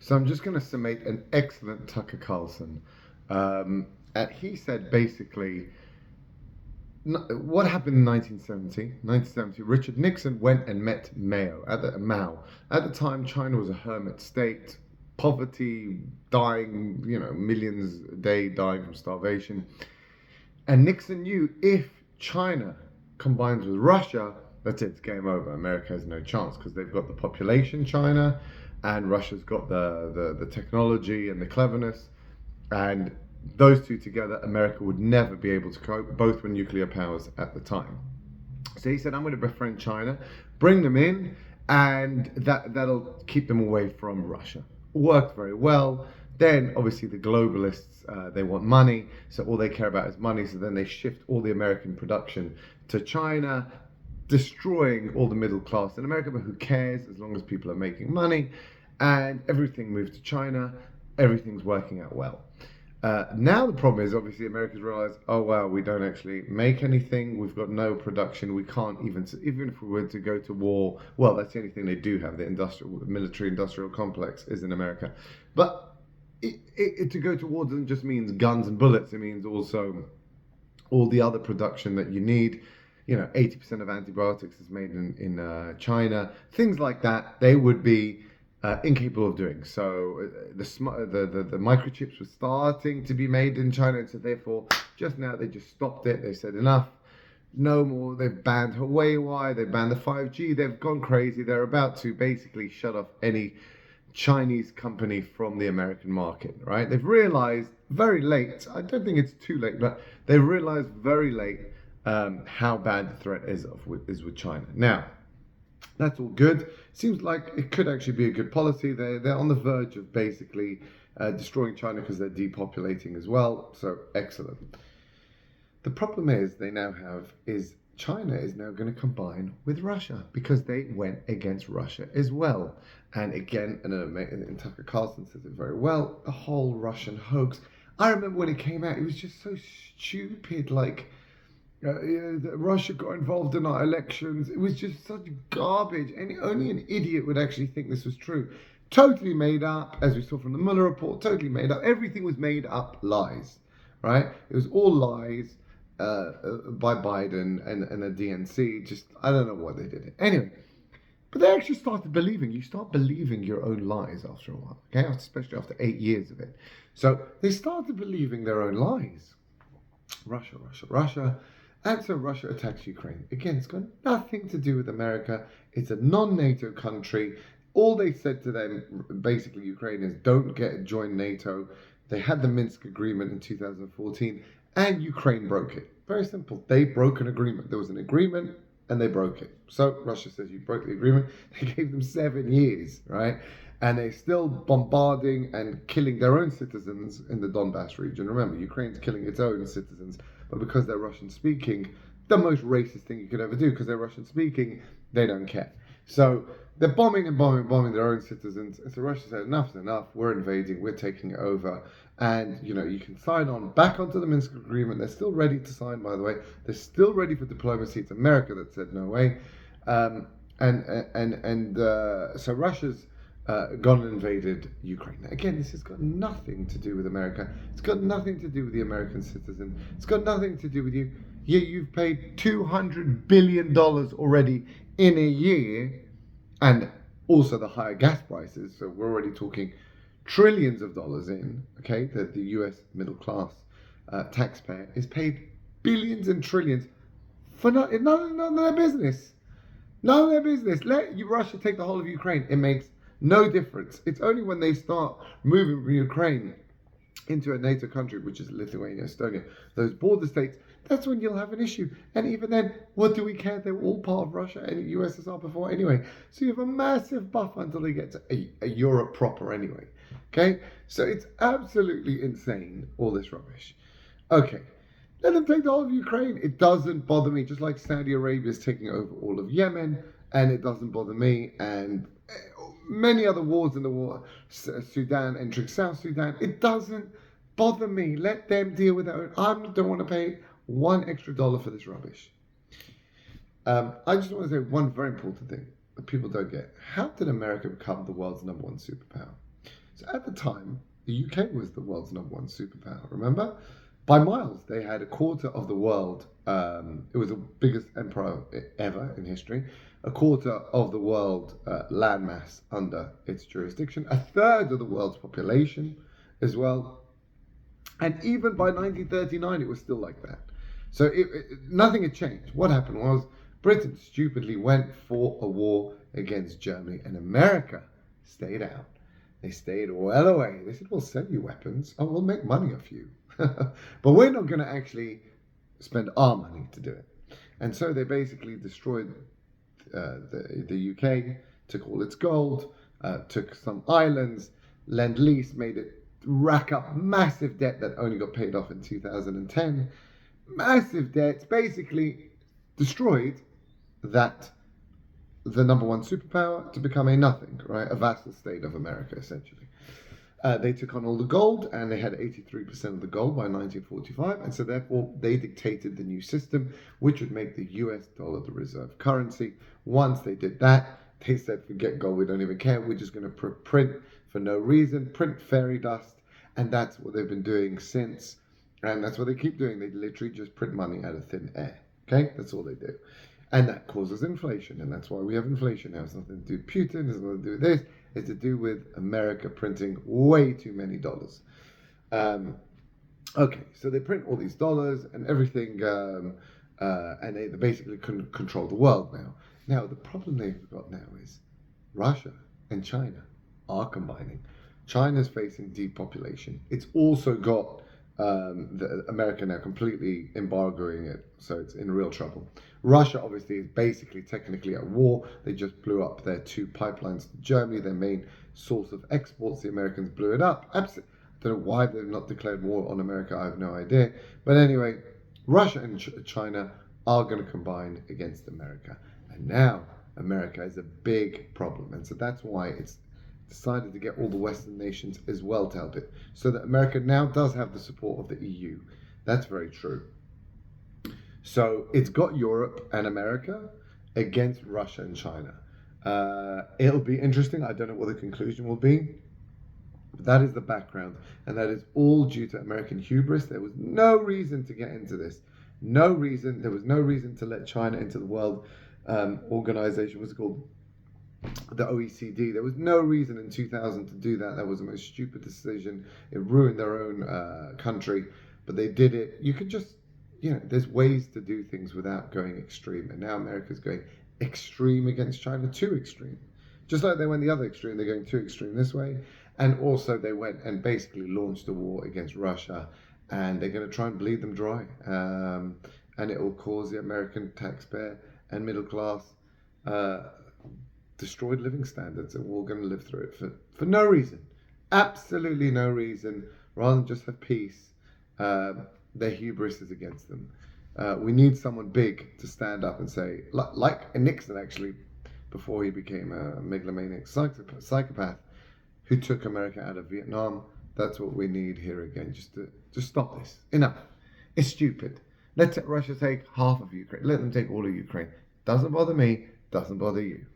So I'm just going to summate an excellent Tucker Carlson. And he said basically what happened in 1970. 1970, Richard Nixon went and met Mao. At the time, China was a hermit state, poverty, dying, millions a day dying from starvation. And Nixon knew if China combines with Russia, that's it, it's game over. America has no chance because they've got the population, China, and Russia's got the technology and the cleverness. And those two together, America would never be able to cope. Both were nuclear powers at the time. So he said, I'm going to befriend China, bring them in, and that'll keep them away from Russia. Worked very well. Then, obviously, the globalists, they want money, so all they care about is money, so then they shift all the American production to China, destroying all the middle class in America, but who cares as long as people are making money, and everything moved to China, everything's working out well. Now the problem is, obviously, America's realized, oh wow, we don't actually make anything. We've got no production. We can't even if we were to go to war. Well, that's the only thing they do have. The military-industrial complex is in America. But to go to war doesn't just mean guns and bullets. It means also all the other production that you need. 80% of antibiotics is made in China. Things like that, they would be incapable of doing. So the microchips were starting to be made in China, and so therefore just now they just stopped it. They said enough, no more. They've banned Huawei, they've banned the 5G, they've gone crazy. They're about to basically shut off any Chinese company from the American market, right? They've realized very late, I don't think it's too late, but they realized very late how bad the threat is with China. Now, that's all good. Seems like it could actually be a good policy. They're on the verge of basically destroying China because they're depopulating as well. So excellent. The problem is China is now going to combine with Russia because they went against Russia as well. And again, and Tucker Carlson says it very well, the whole Russian hoax. I remember when it came out, it was just so stupid, like Russia got involved in our elections. It was just such garbage. And only an idiot would actually think this was true. Totally made up, as we saw from the Mueller report, totally made up. Everything was made up lies, right? It was all lies by Biden and the DNC. Just, I don't know what they did. Anyway, but they actually started believing. You start believing your own lies after a while, okay? Especially after 8 years of it. So they started believing their own lies. Russia. And so Russia attacks Ukraine. Again, it's got nothing to do with America. It's a non-NATO country. All they said to them, basically, Ukraine, is don't join NATO. They had the Minsk agreement in 2014, and Ukraine broke it. Very simple. They broke an agreement. There was an agreement, and they broke it. So Russia says you broke the agreement. They gave them 7 years, right? And they're still bombarding and killing their own citizens in the Donbass region. Remember, Ukraine's killing its own citizens. But because they're Russian speaking, the most racist thing you could ever do, because they're Russian speaking, they don't care. So they're bombing their own citizens. And so Russia said, enough's enough, we're invading, we're taking it over. And, you can sign on back onto the Minsk agreement. They're still ready to sign, by the way. They're still ready for diplomacy. It's America that said no way. So Russia's gone and invaded Ukraine. Now, again, this has got nothing to do with America. It's got nothing to do with the American citizen. It's got nothing to do with you. Yeah, you've paid $200 billion already in a year, and also the higher gas prices. So we're already talking trillions of dollars in, okay? The US middle class taxpayer is paid billions and trillions for none of their business. None of their business. Let Russia take the whole of Ukraine. It makes no difference. It's only when they start moving from Ukraine into a NATO country, which is Lithuania, Estonia, those border states, that's when you'll have an issue. And even then, what do we care? They were all part of Russia and USSR before anyway. So you have a massive buffer until they get to a Europe proper anyway. Okay? So it's absolutely insane, all this rubbish. Okay. Let them take the whole of Ukraine. It doesn't bother me, just like Saudi Arabia is taking over all of Yemen, and it doesn't bother me. And many other wars in the war, Sudan entering South Sudan, it doesn't bother me. Let them deal with it. I don't want to pay $1 extra for this rubbish. I just want to say one very important thing that people don't get. How did America become the world's #1 superpower? So at the time, the UK was the world's #1 superpower, remember? By miles, they had a quarter of the world. It was the biggest empire ever in history. A quarter of the world landmass under its jurisdiction, a third of the world's population as well. And even by 1939, it was still like that. So nothing had changed. What happened was Britain stupidly went for a war against Germany, and America stayed out. They stayed well away. They said, we'll sell you weapons and we'll make money off you. But we're not going to actually spend our money to do it. And so they basically destroyed the UK, took all its gold, took some islands, Lend-Lease, made it rack up massive debt that only got paid off in 2010. Massive debts, basically destroyed that the #1 superpower to become a nothing, right? A vassal state of America, essentially. They took on all the gold, and they had 83% of the gold by 1945, and so therefore they dictated the new system, which would make the US dollar the reserve currency. Once they did that, they said, forget gold, we don't even care, we're just going to print for no reason, print fairy dust, and that's what they've been doing since, and that's what they keep doing. They literally just print money out of thin air, okay? That's all they do. And that causes inflation, and that's why we have inflation now. It's nothing to do with Putin, it's nothing to do with this. It's to do with America printing way too many dollars. Okay, so they print all these dollars and everything, and they basically control the world now. Now, the problem they've got now is Russia and China are combining. China's facing depopulation. It's also got America now completely embargoing it, so it's in real trouble. Russia obviously is basically technically at war. They just blew up their 2 pipelines to Germany, their main source of exports. The Americans blew it up. I don't know why they've not declared war on America. I have no idea. But anyway, Russia and China are going to combine against America. And now America is a big problem. And so that's why it's decided to get all the Western nations as well to help it, so that America now does have the support of the EU. That's very true. So it's got Europe and America against Russia and China. It'll be interesting. I don't know what the conclusion will be. But that is the background, and that is all due to American hubris. There was no reason to get into this. No reason. There was no reason to let China into the world organization. What's it called? The OECD. There was no reason in 2000 to do that. That was the most stupid decision. It ruined their own country, but they did it. You could just, there's ways to do things without going extreme. And now America's going extreme against China, too extreme. Just like they went the other extreme, they're going too extreme this way. And also they went and basically launched a war against Russia, and they're going to try and bleed them dry. And it will cause the American taxpayer and middle class destroyed living standards, and we're all going to live through it for no reason, absolutely no reason, rather than just have peace. Their hubris is against them. We need someone big to stand up and say, like Nixon actually, before he became a megalomaniac psychopath who took America out of Vietnam. That's what we need here again, just stop this. Enough. It's stupid. Let Russia take half of Ukraine. Let them take all of Ukraine. Doesn't bother me, doesn't bother you.